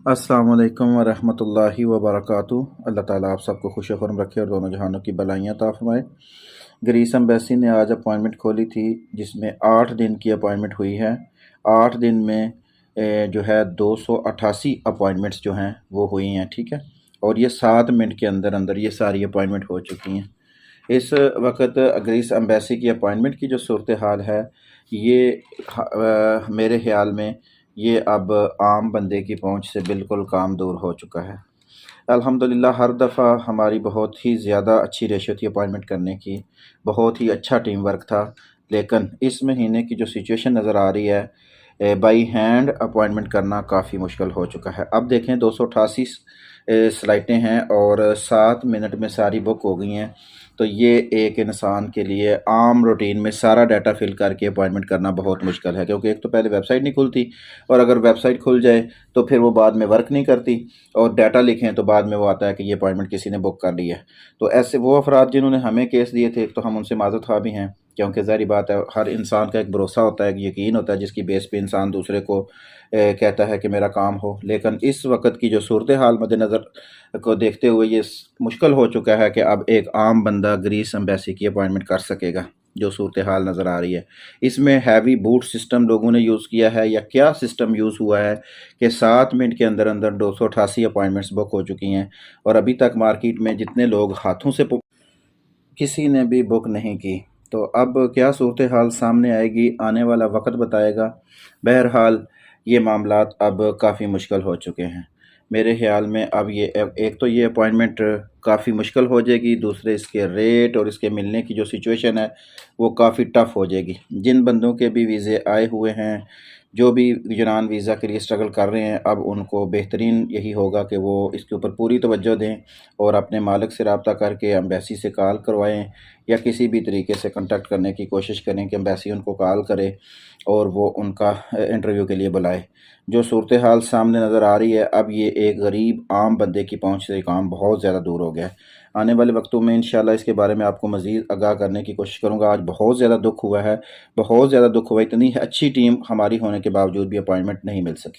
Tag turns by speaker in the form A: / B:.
A: अस्सलाम वालेकुम वरहमतुल्लाहि वबरकातुहू। अल्लाह ताला आप सबको खुश खुरम रखे और दोनों जहानों की भलाइयाँ अता फरमाए। ग्रीस एम्बेसी ने आज अपॉइंटमेंट खोली थी जिसमें 8 दिन की अपॉइंटमेंट हुई है। 8 दिन में जो है 288 अपॉइंटमेंट्स जो हैं वो हुई हैं, ठीक है। और ये 7 मिनट के अंदर अंदर ये सारी अपॉइंटमेंट हो चुकी हैं। इस वक्त ग्रीस एम्बेसी की अपॉइंटमेंट की जो सूरत हाल है ये मेरे ख्याल में ये अब आम बंदे की पहुंच से बिल्कुल काम दूर हो चुका है। अल्हम्दुलिल्लाह हर दफ़ा हमारी बहुत ही ज़्यादा अच्छी रेशो थी अपॉइंटमेंट करने की, बहुत ही अच्छा टीम वर्क था। लेकिन इस महीने की जो सिचुएशन नज़र आ रही है, बाई हैंड अपॉइंटमेंट करना काफ़ी मुश्किल हो चुका है। अब देखें 288 स्लाइटें हैं और 7 मिनट में सारी बुक हो गई हैं। तो ये एक इंसान के लिए आम रूटीन में सारा डाटा फिल करके अपॉइंटमेंट करना बहुत मुश्किल है, क्योंकि एक तो पहले वेबसाइट नहीं खुलती और अगर वेबसाइट खुल जाए तो फिर वो बाद में वर्क नहीं करती, और डाटा लिखें तो बाद में वो आता है कि ये अपॉइंटमेंट किसी ने बुक कर ली है। तो ऐसे वो अफराद जिन्होंने हमें केस दिए थे, तो हम उनसे माज़रत ख्वाह भी हैं, क्योंकि ज़ाहिर बात है हर इंसान का एक भरोसा होता है, एक यकीन होता है जिसकी बेस पे इंसान दूसरे को कहता है कि मेरा काम हो। लेकिन इस वक्त की जो सूरत हाल मद्देनज़र को देखते हुए ये मुश्किल हो चुका है कि अब एक आम बंदा ग्रीस एम्बेसी की अपॉइंटमेंट कर सकेगा। जो सूरत हाल नज़र आ रही है, इसमें हैवी बूट सिस्टम लोगों ने यूज़ किया है या क्या सिस्टम यूज़ हुआ है कि 7 मिनट के अंदर अंदर 288 अपॉइंटमेंट्स बुक हो चुकी हैं, और अभी तक मार्केट में जितने लोग हाथों से किसी ने भी बुक नहीं की। तो अब क्या सूरत हाल सामने आएगी, आने वाला वक्त बताएगा। बहरहाल ये मामलात अब काफ़ी मुश्किल हो चुके हैं मेरे ख्याल में। अब ये एक तो ये अपॉइंटमेंट काफ़ी मुश्किल हो जाएगी, दूसरे इसके रेट और इसके मिलने की जो सिचुएशन है वो काफ़ी टफ़ हो जाएगी। जिन बंदों के भी वीज़े आए हुए हैं, जो भी यूनान वीज़ा के लिए स्ट्रगल कर रहे हैं, अब उनको बेहतरीन यही होगा कि वो इसके ऊपर पूरी तवज्जो दें और अपने मालिक से रब्ता करके एम्बेसी से कॉल करवाएं या किसी भी तरीके से कांटेक्ट करने की कोशिश करें कि एम्बेसी उनको कॉल करे और वो उनका इंटरव्यू के लिए बुलाए। जो सूरत हाल सामने नज़र आ रही है, अब ये एक गरीब आम बंदे की पहुंच से काम बहुत ज़्यादा दूर हो गया है। आने वाले वक्तों में इंशाल्लाह इसके बारे में आपको मज़ीद आगाह करने की कोशिश करूँगा। आज बहुत ज़्यादा दुख हुआ है, बहुत ज़्यादा दुख हुआ। इतनी अच्छी टीम हमारी होने के बावजूद भी अपॉइंटमेंट नहीं मिल सकी।